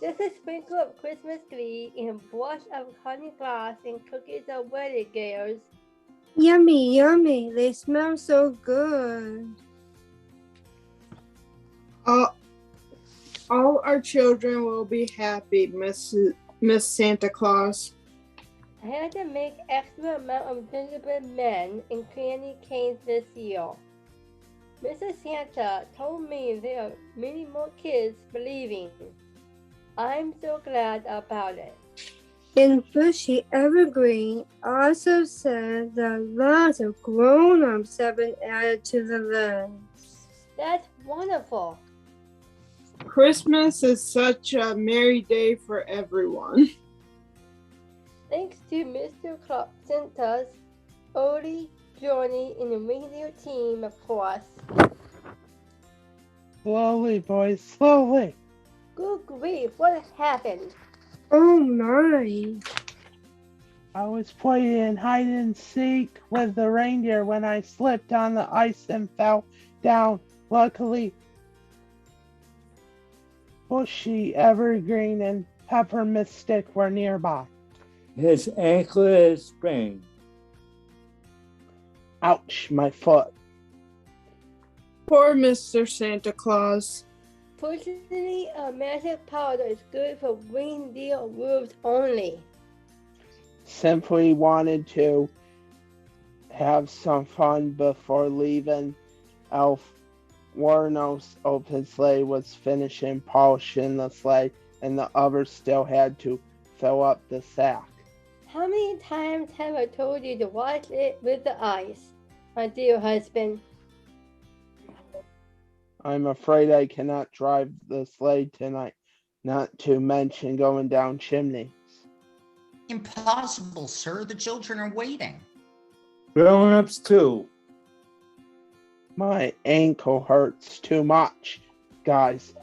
Just a sprinkle of Christmas glee and a brush of honey glass and cookies are ready, girls. Yummy, yummy. They smell so good. All our children will be happy, Miss Santa Claus. I had to make extra amount of gingerbread men and candy canes this year. Mrs. Santa told me there are many more kids believing. I'm so glad about it. And Bushy Evergreen also said that lots of grown-ups have been added to the list. That's wonderful. Christmas is such a merry day for everyone. Thanks to Mr. Santa's early journey in the reindeer team, of course. Slowly, boys, slowly. Good grief, what happened? Oh my. I was playing hide and seek with the reindeer when I slipped on the ice and fell down. Luckily, Bushy, Evergreen, and Peppermint Stick were nearby. His ankle is sprained. Ouch, my foot. Poor Mr. Santa Claus. Fortunately, a magic powder is good for reindeer roofs only. Simply wanted to have some fun before leaving. Elf Warno's open sleigh was finishing polishing the sleigh, and the others still had to fill up the sack. How many times have I told you to watch it with the ice, my dear husband? I'm afraid I cannot drive the sleigh tonight, not to mention going down chimneys. Impossible, sir. The children are waiting. Grown-ups too. My ankle hurts too much, guys.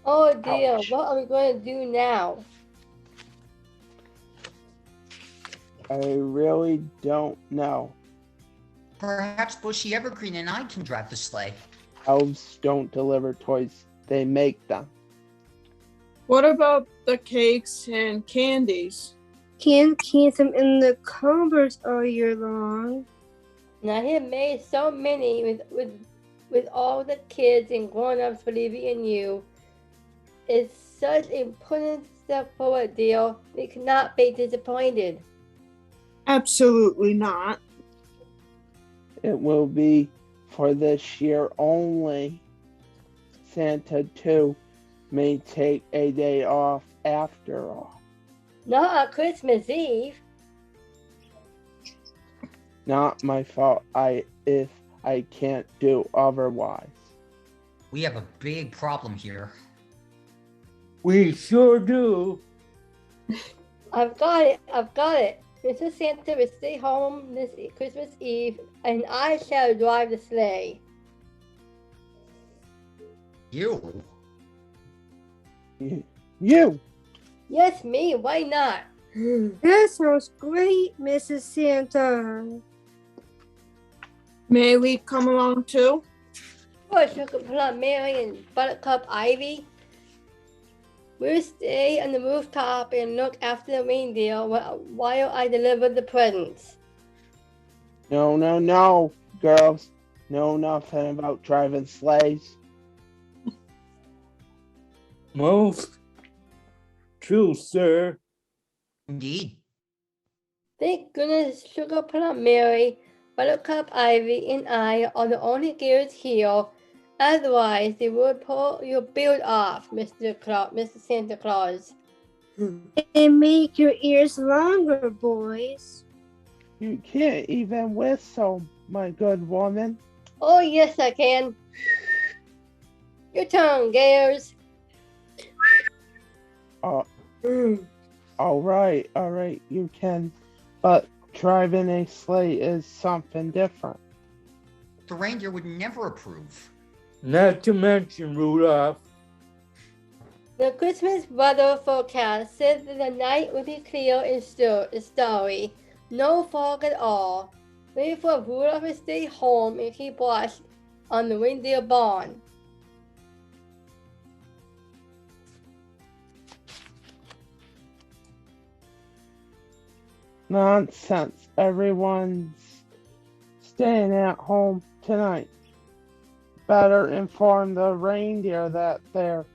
Oh dear, Ouch. what are we going to do now? I really don't know. Perhaps Bushy Evergreen and I can drive the sleigh. Elves don't deliver toys, they make them. What about the cakes and candies? Can't keep them in the cupboards all year long. And I have made so many with all the kids and grown-ups believing in you. It's such an important step forward, dear. We cannot be disappointed. Absolutely not. It will be for this year only. Santa, too, may take a day off after all. Not on Christmas Eve. Not my fault if I can't do otherwise. We have a big problem here. We sure do. I've got it. Mr. Santa will stay home this Christmas Eve, and I shall drive the sleigh. You? You! Yes, me, why not? That sounds great, Mrs. Santa. May we come along too? Oh, Sugar Plum Mary and Buttercup Ivy. We'll stay on the rooftop and look after the reindeer while I deliver the presents. No, girls. Know nothing about driving sleighs. Most true, sir. Indeed. Thank goodness Sugar Plum Mary, Buttercup Ivy, and I are the only girls here. Otherwise, they would pull your beard off, Mr. Santa Claus. And make your ears longer, boys. You can't even whistle, my good woman. Oh, yes, I can. Your turn, girls. All right, you can. But driving a sleigh is something different. The reindeer would never approve. Not to mention, Rudolph, The Christmas weather forecast says that the night will be clear and starry. No fog at all. Wait for Rudolph to stay home and keep watch on the reindeer barn. Nonsense. Everyone's staying at home tonight. Better inform the reindeer that there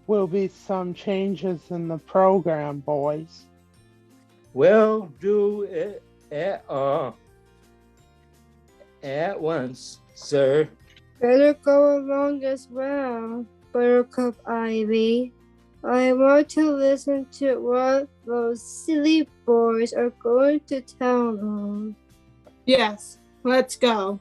will be some changes in the program, boys. We'll do it at once, sir. Better go along as well, Buttercup Ivy. I want to listen to what those silly boys are going to tell them. Yes, let's go.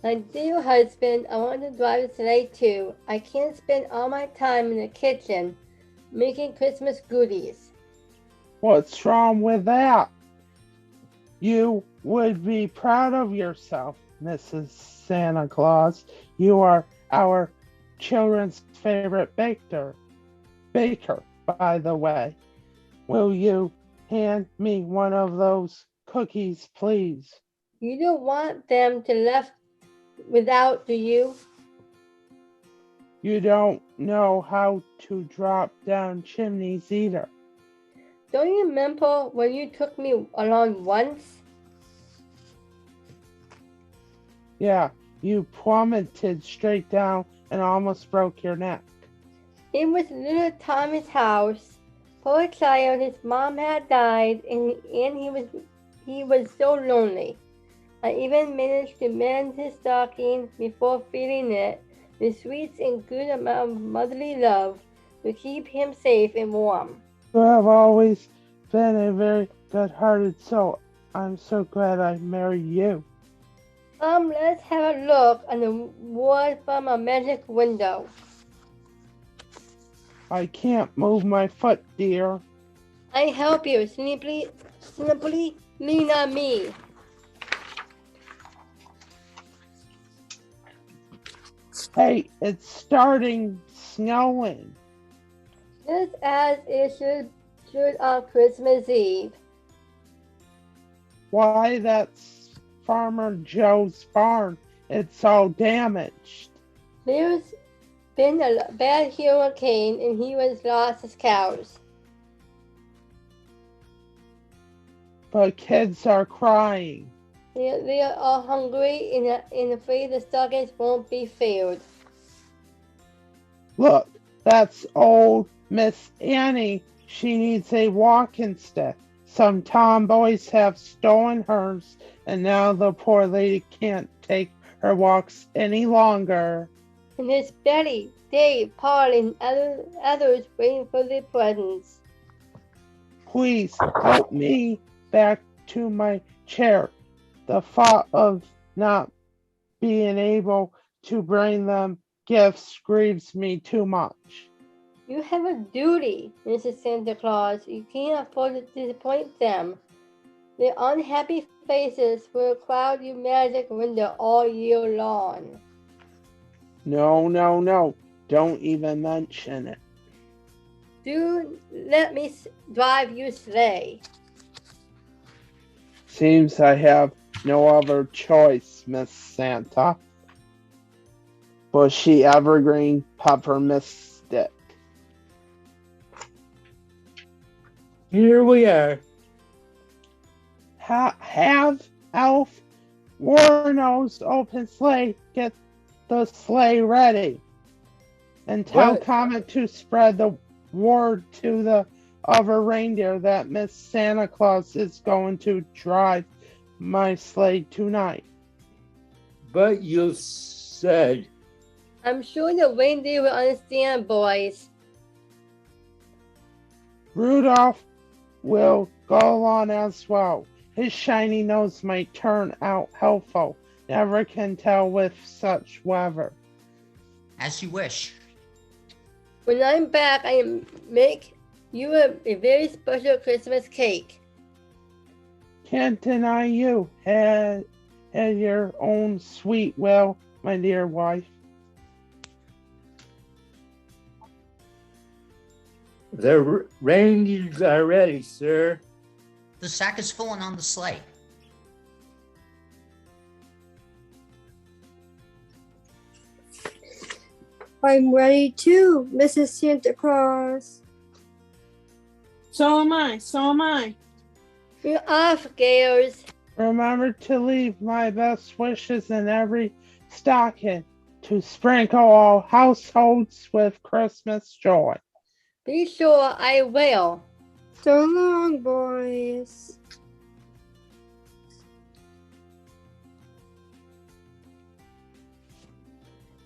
My dear husband, I want to drive a sleigh too. I can't spend all my time in the kitchen making Christmas goodies. What's wrong with that? You would be proud of yourself, Mrs. Santa Claus. You are our children's favorite baker, by the way. Will you hand me one of those cookies, please? You don't want them to left without, do you? You don't know how to drop down chimneys either. Don't you remember when you took me along once? Yeah, you plummeted straight down and almost broke your neck. It was little Tommy's house. Poor child, his mom had died, and he was so lonely. I even managed to mend his stocking before feeding it with sweets and good amount of motherly love to keep him safe and warm. You have always been a very good-hearted soul. I'm so glad I married you. Let's have a look on the world from a magic window. I can't move my foot, dear. I help you. Simply lean on me. Hey, it's starting snowing. Just as it should on Christmas Eve. Why, that's Farmer Joe's barn. It's all damaged. There's been a bad hurricane and he was lost his cows. But kids are crying. They are all hungry and afraid the stockings won't be filled. Look, that's old Miss Annie. She needs a walking stick. Some tomboys have stolen hers, and now the poor lady can't take her walks any longer. And there's Betty, Dave, Paul, and others waiting for their presents. Please help me back to my chair. The thought of not being able to bring them gifts grieves me too much. You have a duty, Mrs. Santa Claus. You can't afford to disappoint them. Their unhappy faces will cloud your magic window all year long. No. Don't even mention it. Do let me drive your sleigh. Seems I have no other choice, Miss Santa. Bushy evergreen peppermint stick. Here we are. Have Elf Warno's open sleigh get the sleigh ready. And tell What? Comet to spread the word to the other reindeer that Miss Santa Claus is going to drive my sleigh tonight. But you said I'm sure the reindeer will understand, boys. Rudolph will go along as well. His shiny nose might turn out helpful. Never can tell with such weather. As you wish. When I'm back, I make you a very special Christmas cake. Can't deny you had your own sweet will, my dear wife. the reindeers are ready, sir. The sack is full and on the sleigh. I'm ready too, Mrs. Santa Claus. So am I. So am I. You're off, girls. Remember to leave my best wishes in every stocking to sprinkle all households with Christmas joy. Be sure I will. So long, boys.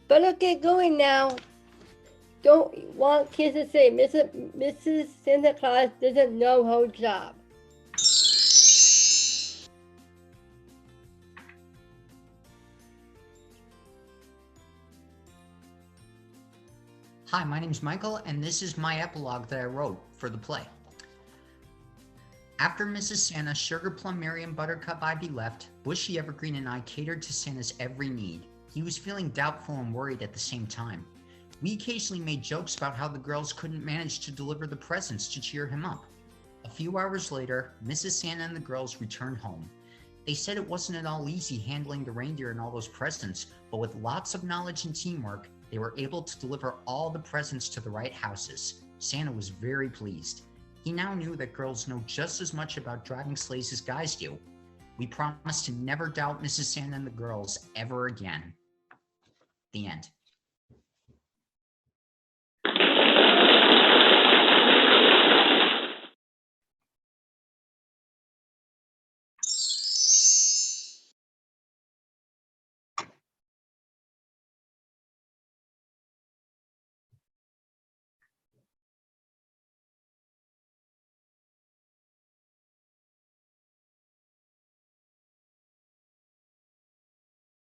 Better get going now. Don't want kids to say Mrs. Santa Claus doesn't know her job. Hi, my name's Michael, and this is my epilogue that I wrote for the play. After Mrs. Santa, Sugar Plum, Mary, and Buttercup Ivy left, Bushy Evergreen and I catered to Santa's every need. He was feeling doubtful and worried at the same time. We occasionally made jokes about how the girls couldn't manage to deliver the presents to cheer him up. A few hours later, Mrs. Santa and the girls returned home. They said it wasn't at all easy handling the reindeer and all those presents, but with lots of knowledge and teamwork, they were able to deliver all the presents to the right houses. Santa was very pleased. He now knew that girls know just as much about driving sleighs as guys do. We promised to never doubt Mrs. Santa and the girls ever again. The end.